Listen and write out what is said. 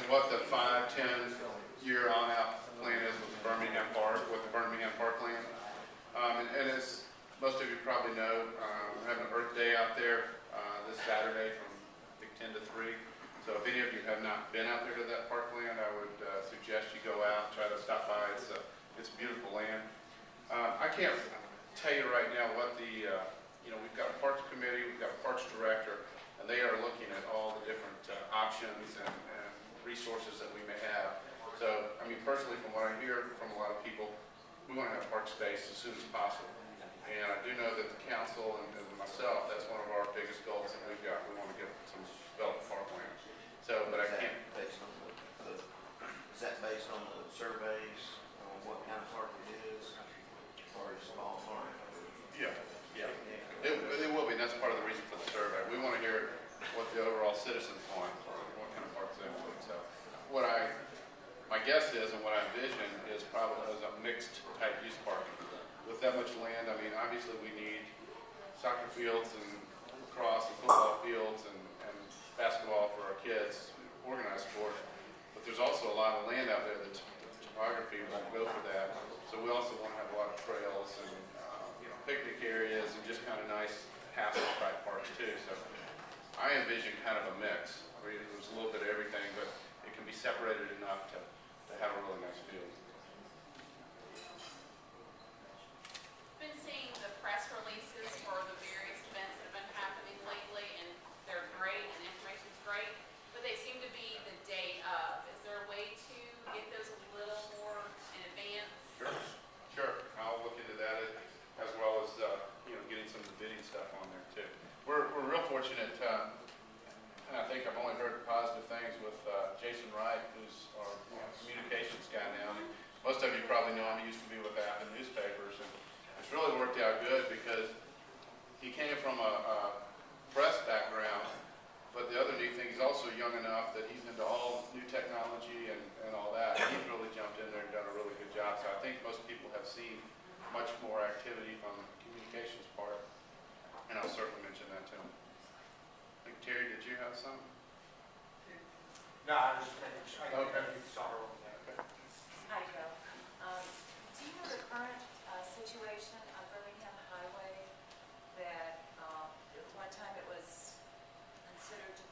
what the 5-10 year on-out plan is with the Birmingham Park, with the Birmingham Park plan. And as most of you probably know, we're having an Earth Day out there this Saturday from I think 10 to 3. So if any of you have not been out there to that parkland, I would suggest you go out, try to stop by. It's beautiful land. I can't tell you right now what the, we've got a Parks Committee, we've got a Parks Director, and they are looking at all the different options and resources that we may have. So, I mean, personally, from what I hear from a lot of people, we want to have park space as soon as possible. And I do know that the council and myself, that's one of our biggest goals that we've got. We want to get some developed parkland. So, but I can't. Is that based on the surveys, on what kind of park it is, or a small park? Yeah. It will be, and that's part of the reason for the survey. We want to hear what the overall citizens want, or what kind of parks they want. So, my guess is, and what I envision is probably as a mixed type use park. With that much land, I mean, obviously we need soccer fields and lacrosse and football fields and basketball for our kids, organized sport. But there's also a lot of land out there that the topography won't go for that. So we also want to have a lot of trails and picnic areas and just kind of nice hassle type parks too. So I envision kind of a mix where there's a little bit of everything, but it can be separated enough to have a really nice field. Been seeing the press releases for the various events that have been happening lately, and they're great and information's great, but they seem to be the day of. Is there a way to get those a little more in advance? Sure. I'll look into that as well as getting some of the bidding stuff on there too. We're real fortunate, and I think I've only heard positive things with Jason Wright, who's our communications guy now. Most of you probably know him. He used to be with Appen Newspapers, and it's really worked out good because he came from a press background, but the other neat thing, he's also young enough that he's into all new technology and all that. He's really jumped in there and done a really good job. So I think most people have seen much more activity from the communications part, and I'll certainly mention that to him. I think, Terry, did you have something? No, I was just making sure. Okay. Sorry over there. Okay. Hi, Joe. Do you know the current situation on Birmingham Highway that at one time it was considered to